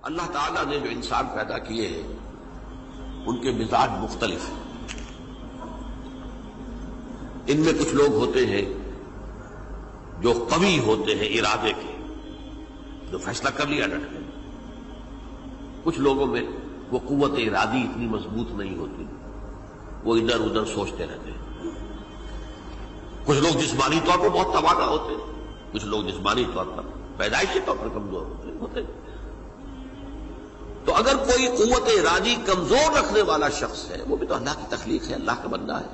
اللہ تعالیٰ نے جو انسان پیدا کیے ہیں ان کے مزاج مختلف ہیں. ان میں کچھ لوگ ہوتے ہیں جو قوی ہوتے ہیں ارادے کے، جو فیصلہ کر لیا ڈٹ گئے. کچھ لوگوں میں وہ قوت ارادی اتنی مضبوط نہیں ہوتی، وہ ادھر ادھر سوچتے رہتے ہیں. کچھ لوگ جسمانی طور پر بہت توانا ہوتے ہیں، کچھ لوگ جسمانی طور پر پیدائشی طور پر کمزور ہوتے ہیں. تو اگر کوئی قوت ارادی کمزور رکھنے والا شخص ہے، وہ بھی تو اللہ کی تخلیق ہے، اللہ کا بندہ ہے.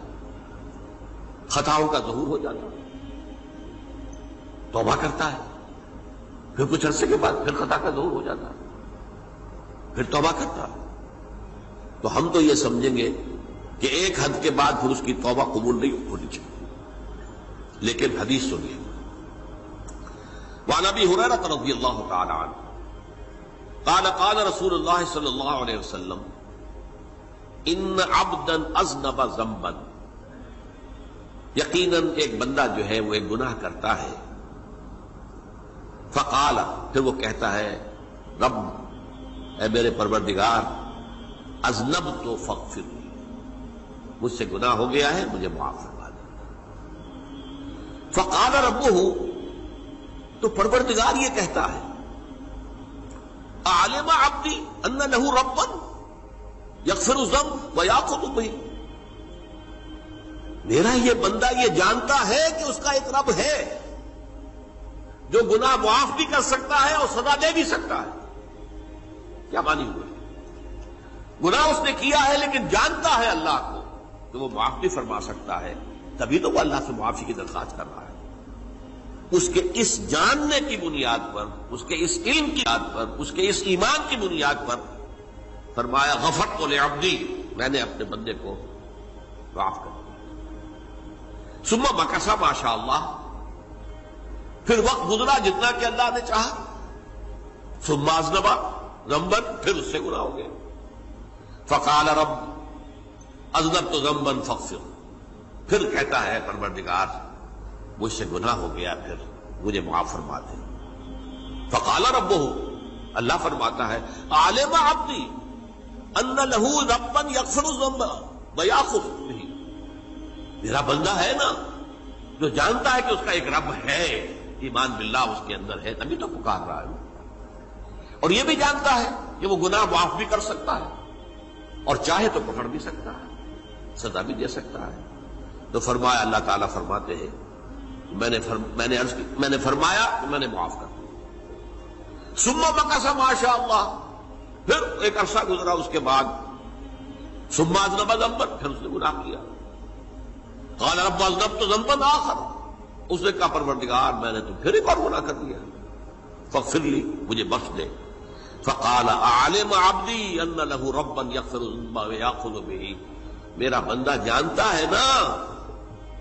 خطاؤں کا ظہور ہو جاتا ہے، توبہ کرتا ہے، پھر کچھ عرصے کے بعد پھر خطا کا ظہور ہو جاتا ہے، پھر توبہ کرتا ہے. تو ہم تو یہ سمجھیں گے کہ ایک حد کے بعد پھر اس کی توبہ قبول نہیں ہونی چاہیے. لیکن حدیث سنیے. وعن ابی ہریرہ رضی اللہ تعالی عنہ قال قال رسول اللہ صلی اللہ علیہ وسلم ان عبدا اذنب ذنبا، یقیناً ایک بندہ جو ہے وہ ایک گناہ کرتا ہے. فقال، پھر وہ کہتا ہے رب، اے میرے پروردگار، اذنبت فاغفر لی، مجھ سے گناہ ہو گیا ہے، مجھے معاف فرما دے. فقال ربہ، تو پروردگار یہ کہتا ہے اعلم عبدی ان لہ ربا یغفر الذنب ویأخذ بہ، میرا یہ بندہ یہ جانتا ہے کہ اس کا ایک رب ہے جو گناہ معاف بھی کر سکتا ہے اور سزا دے بھی سکتا ہے. کیا مانی ہوئے؟ گناہ اس نے کیا ہے لیکن جانتا ہے اللہ کو کہ وہ معاف بھی فرما سکتا ہے، تبھی تو وہ اللہ سے معافی کی درخواست کر رہا ہے. اس کے اس جاننے کی بنیاد پر، اس کے اس علم کی بنیاد پر، اس کے اس ایمان کی بنیاد پر فرمایا غفرت لعبدی، میں نے اپنے بندے کو معاف کر دیا. ثم مکث ما شاء اللہ، پھر وقت گزرا جتنا کہ اللہ نے چاہا. ثم اذنب ذنبا، پھر اس سے گناہ ہو گیا. فقال رب اذنبت ذنبا فاغفر، پھر کہتا ہے پروردگار مجھ سے گناہ ہو گیا، پھر مجھے معاف فرما دے. فقال ربہ، اللہ فرماتا ہے عالم عبدی ان لہ ربا یغفر الذنب ویأخذ بہ، میرا بندہ ہے نا جو جانتا ہے کہ اس کا ایک رب ہے، ایمان باللہ اس کے اندر ہے، تبھی تو پکار رہا ہے. اور یہ بھی جانتا ہے کہ وہ گناہ معاف بھی کر سکتا ہے اور چاہے تو پکڑ بھی سکتا ہے، سزا بھی دے سکتا ہے. تو فرمایا، اللہ تعالیٰ فرماتے ہیں میں نے فرمایا کہ میں نے معاف کر دیا. ثم مکث ما شاء اللہ، پھر ایک عرصہ گزرا اس کے بعد. ثم اذنب ذنبا، پھر اس نے گناہ کیا. قال رب اذنبت ذنبا آخر، اس نے کہا پروردگار میں نے تو پھر ایک اور گناہ کر دیا، فاغفر لی، مجھے بخش دے. فقال اعلم عبدی ان لہ ربا یغفر الذنب ویأخذ بہ، میرا بندہ جانتا ہے نا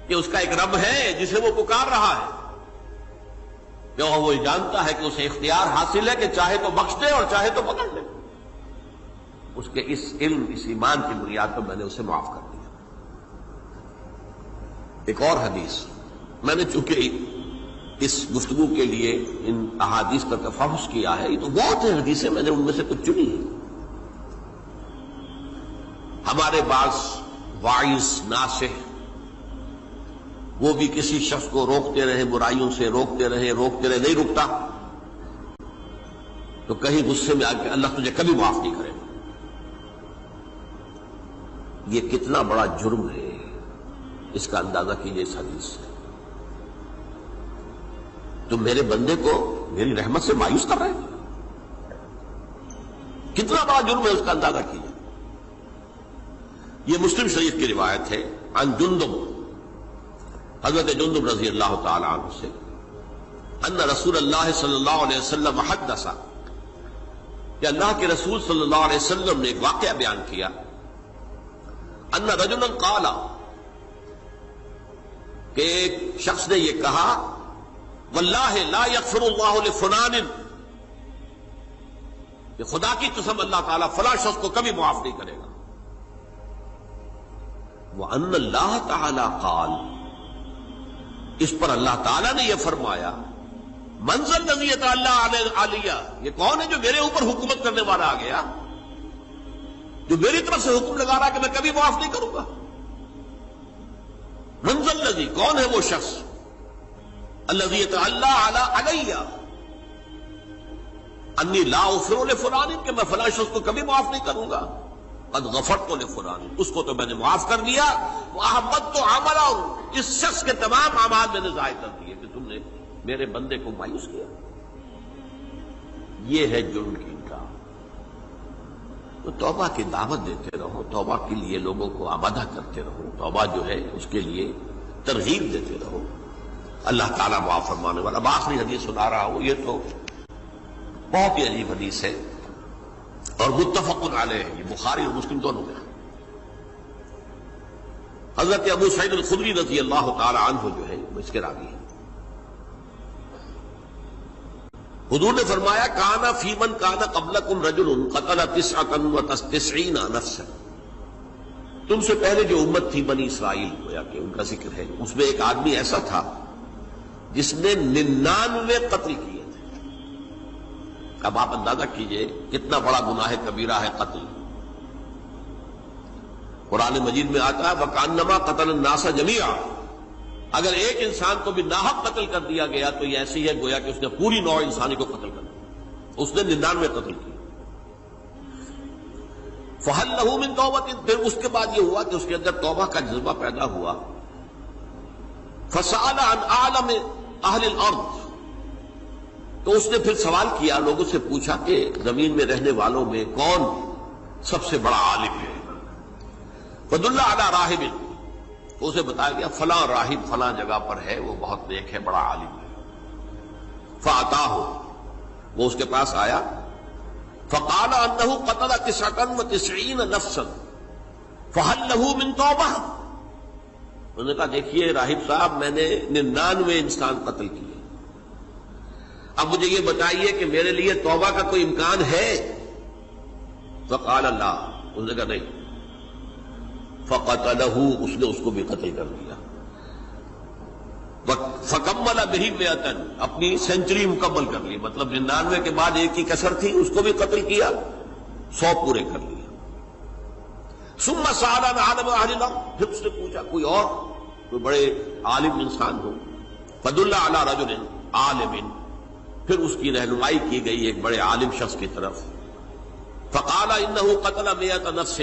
کہ اس کا ایک رب ہے جسے وہ پکار رہا ہے، کہ وہ جانتا ہے کہ اسے اختیار حاصل ہے کہ چاہے تو بخش دے اور چاہے تو پکڑ لے. اس کے اس علم، اس ایمان کی بنیاد پر میں نے اسے معاف کر دیا. ایک اور حدیث، میں نے چونکہ اس گفتگو کے لیے ان احادیث کا تفحص کیا ہے، یہ تو بہت ہیں حدیثیں، میں نے ان میں سے کچھ چنی ہیں. ہمارے بعض واعظ ناصح وہ بھی کسی شخص کو روکتے رہے، برائیوں سے روکتے رہے، نہیں رکتا، تو کہیں غصے میں آ کے اللہ تجھے کبھی معاف نہیں کرے گا. یہ کتنا بڑا جرم ہے، اس کا اندازہ کیجئے اس حدیث سے. تو میرے بندے کو میری رحمت سے مایوس کر رہے ہیں، کتنا بڑا جرم ہے، اس کا اندازہ کیجئے. یہ مسلم شریف کی روایت ہے عن جندب، حضرت جندب رضی اللہ تعالی عنہ سے، ان رسول اللہ صلی اللہ علیہ وسلم حدث، کہ اللہ کے رسول صلی اللہ علیہ وسلم نے ایک واقعہ بیان کیا. ان رجلا قال، کہ ایک شخص نے یہ کہا واللہ لا یغفر اللہ لفلان، کہ خدا کی قسم اللہ تعالیٰ فلاں شخص کو کبھی معاف نہیں کرے گا. وَأَنَّ اللَّهَ تَعَالَى قال، اس پر اللہ تعالیٰ نے یہ فرمایا منزل الذی یتعلی علیہ، یہ کون ہے جو میرے اوپر حکومت کرنے والا آ گیا، جو میری طرف سے حکم لگا رہا کہ میں کبھی معاف نہیں کروں گا؟ منزل الذی، کون ہے وہ شخص، الذی یتعلی علیہ انی لا اغفر لفلان، کہ میں فلاں شخص کو کبھی معاف نہیں کروں گا، قد غفرت لفلان، اس کو تو میں نے معاف کر دیا، واحبطت عملہ، اس شخص کے تمام اعمال میں نے ضائع کر دیے کہ تم نے میرے بندے کو مایوس کیا۔ یہ ہے جرم کی انکار۔ تو توبہ کی دعوت دیتے رہو، توبہ کے لیے لوگوں کو آمادہ کرتے رہو، توبہ جو ہے اس کے لیے ترغیب دیتے رہو، اللہ تعالیٰ معاف فرمانے والا۔ اب آخری حدیث سنا رہا ہوں، یہ تو بہت ہی عجیب حدیث ہے اور متفق علیہ ہے، یہ بخاری اور مسلم دونوں میں۔ حضرت ابو سعید الخدری رضی اللہ تعالی عنہ جو ہے وہ اس کے راوی ہیں۔ حضور نے فرمایا کانا فی من کانا قبلکم رجل قتل 99 نفسا، تم سے پہلے جو امت تھی بنی اسرائیل، گویا کہ ان کا ذکر ہے، اس میں ایک آدمی ایسا تھا جس نے 99 قتل کیے تھے۔ اب آپ اندازہ کیجئے کتنا بڑا گناہ کبیرہ ہے قتل۔ قرآن مجید میں آتا ہے وَكَأَنَّمَا قَتَلَ النَّاسَ جَمِيعًا، اگر ایک انسان کو بھی ناحق قتل کر دیا گیا تو یہ ایسی ہے گویا کہ اس نے پوری نوع انسانی کو قتل کر دیا، اس نے 99 قتل کیے۔ فَهَلْ لَهُ مِن تَوْبَةٍ، پھر اس کے بعد یہ ہوا کہ اس کے اندر توبہ کا جذبہ پیدا ہوا۔ فَسَأَلَ عَنْ أَعْلَمِ أَهْلِ الْأَرْضِ، تو اس نے پھر سوال کیا، لوگوں سے پوچھا کہ زمین میں رہنے والوں میں کون سب سے بڑا عالم ہے؟ فَدُلَّ عَلَى رَاهِبٍ، تو اسے بتایا گیا فلاں راہب فلاں جگہ پر ہے، وہ بہت نیک ہے، بڑا عالم ہے۔ فَأَتَاهُ، وہ اس کے پاس آیا، فَقَالَ أَنَّهُ قَتَلَ 99 نَفْسًا فَهَلْ لَهُ مِن تَوْبَةٍ، انہوں نے کہا دیکھیے راہب صاحب، میں نے 99 انسان قتل کیے، اب مجھے یہ بتائیے کہ میرے لیے توبہ کا کوئی امکان ہے؟ فَقَالَ لَا، انہوں نے کہا نہیں۔ فَقَتَلَهُ، اس نے اس کو بھی قتل کر دیا۔ فَكَمَّلَ بِهِ 100، اپنی سینچری مکمل کر لی، مطلب 99 کے بعد ایک کی کسر تھی، اس کو بھی قتل کیا، 100 پورے کر لیا۔ ثُمَّ سَأَلَ عَنْ عَالِمِ أَهْلِ الْأَرْضِ، پھر اس نے پوچھا کوئی اور کوئی بڑے عالم انسان ہو۔ فَدُلَّ عَلَى رَجُلٍ عَالِمٍ، پھر اس کی رہنمائی کی گئی ایک بڑے عالم شخص کی طرف۔ فَقَالَ إِنَّهُ قَتَلَ 100 نَفْسٍ،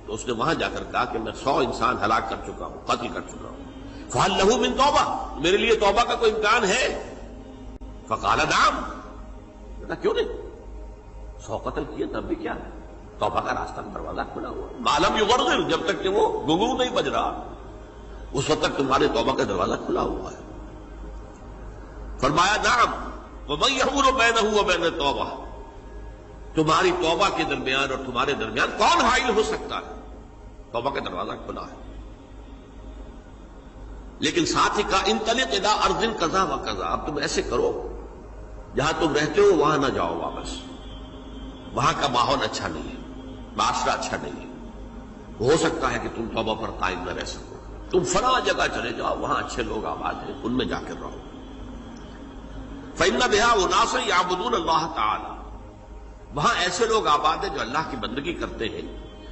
تو اس نے وہاں جا کر کہا کہ میں 100 انسان ہلاک کر چکا ہوں، قتل کر چکا ہوں۔ فَهَلْ لَهُ مِن تَوْبَةٍ، میرے لیے توبہ کا کوئی امکان ہے؟ فَقَالَ نَعَمْ، کہا کیوں نہیں، 100 قتل کیے تب بھی کیا ہے، توبہ کا راستہ دروازہ کھلا ہوا، مَا لَمْ يُغَرْغِرْ، جب تک کہ وہ گھنگرو نہیں بج رہا اس وقت تک تمہارے توبہ کا دروازہ کھلا ہوا ہے۔ فرمایا نعم، وَمَن يَحُولُ بَيْنَهُ وَبَيْنَ التَّوْبَةِ، تمہاری توبہ کے درمیان اور تمہارے درمیان کون حائل ہو سکتا ہے؟ توبہ کا دروازہ کھلا ہے۔ لیکن ساتھ ہی کہا انطلق الی ارض کذا و کذا، اب تم ایسے کرو جہاں تم رہتے ہو وہاں نہ جاؤ واپس، وہاں کا ماحول اچھا نہیں ہے، معاشرہ اچھا نہیں ہے، ہو سکتا ہے کہ تم توبہ پر قائم نہ رہ سکو، تم فلاں جگہ چلے جاؤ، وہاں اچھے لوگ آباد ہیں، ان میں جا کر رہو۔ فإن بها اناس یعبدون اللہ تعالی، وہاں ایسے لوگ آباد ہیں جو اللہ کی بندگی کرتے ہیں۔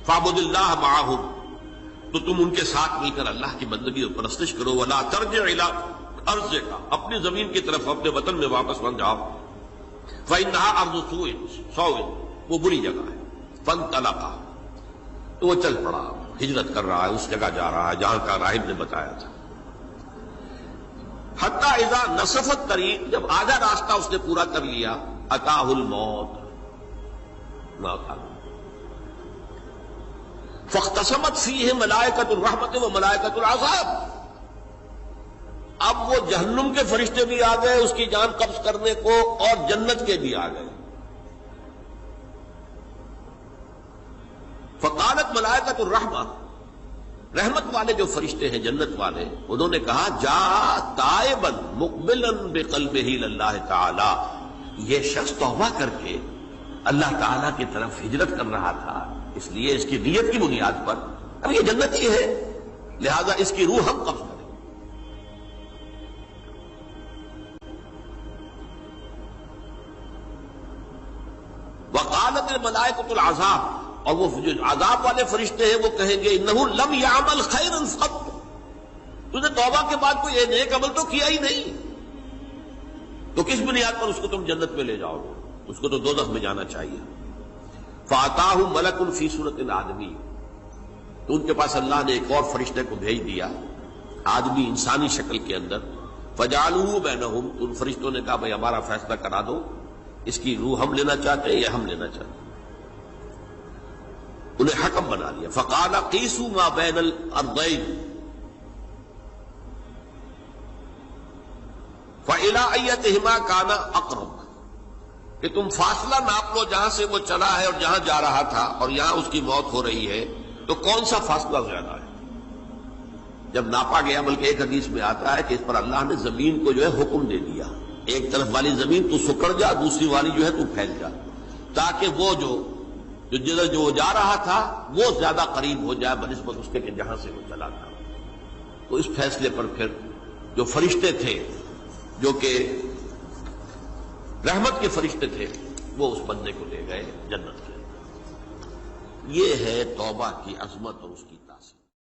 فاعبد اللہ معہم، تو تم ان کے ساتھ مل کر اللہ کی بندگی اور پرستش کرو۔ ولا ترجع الی ارضک، اپنی زمین کی طرف اپنے وطن میں واپس بن جاؤ۔ فإنها ارض سوء، وہ بری جگہ ہے۔ فانطلقا، تو وہ چل پڑا، ہجرت کر رہا ہے، اس جگہ جا رہا ہے جہاں کا راہب نے بتایا تھا۔ حتی اذا نصف الطریق، جب آدھا راستہ اس نے پورا کر لیا، اتاہ الموت، موت آ گئی۔ فاختصمت فیہ ملائکۃ الرحمت و ملائکۃ العذاب، اب وہ جہنم کے فرشتے بھی آ گئے اس کی جان قبض کرنے کو، اور جنت کے بھی آ گئے۔ فقالت ملائکۃ الرحمہ، رحمت والے جو فرشتے ہیں جنت والے، انہوں نے کہا جا تائبا مقبلا بقلبہ للہ تعالی، یہ شخص توبہ کر کے اللہ تعالیٰ کی طرف ہجرت کر رہا تھا، اس لیے اس کی نیت کی بنیاد پر اب یہ جنتی ہے، لہذا اس کی روح ہم قبض کریں۔ وقالت الملائکۃ العذاب، اور وہ جو عذاب والے فرشتے ہیں وہ کہیں گے انہ لم یعمل خیرا قط، تو نے توبہ کے بعد کوئی نیک عمل تو کیا ہی نہیں، تو کس بنیاد پر اس کو تم جنت میں لے جاؤ گے؟ اس کو تو دوزخ میں جانا چاہیے۔ فاتاہ ملک فی صورت الآدمی، تو ان کے پاس اللہ نے ایک اور فرشتے کو بھیج دیا آدمی انسانی شکل کے اندر، فجعلوہ بینہم، ان فرشتوں نے کہا بھائی ہمارا فیصلہ کرا دو، اس کی روح ہم لینا چاہتے ہیں یا ہم لینا چاہتے ہیں، انہیں حکم بنا دیا۔ فقال قیسوا ما بین الارضین فإلی ایتہما کان اقرب، کہ تم فاصلہ ناپ لو جہاں سے وہ چلا ہے اور جہاں جا رہا تھا اور یہاں اس کی موت ہو رہی ہے، تو کون سا فاصلہ زیادہ ہے؟ جب ناپا گیا، بلکہ ایک حدیث میں آتا ہے کہ اس پر اللہ نے زمین کو جو ہے حکم دے دیا، ایک طرف والی زمین تو سکڑ جا، دوسری والی جو ہے تو پھیل جا، تاکہ وہ جدھر جو وہ جا رہا تھا وہ زیادہ قریب ہو جائے بنسبت اس کے کہ جہاں سے وہ چلا تھا۔ تو اس فیصلے پر پھر جو فرشتے تھے، جو کہ رحمت کے فرشتے تھے، وہ اس بندے کو لے گئے جنت کے۔ یہ ہے توبہ کی عظمت اور اس کی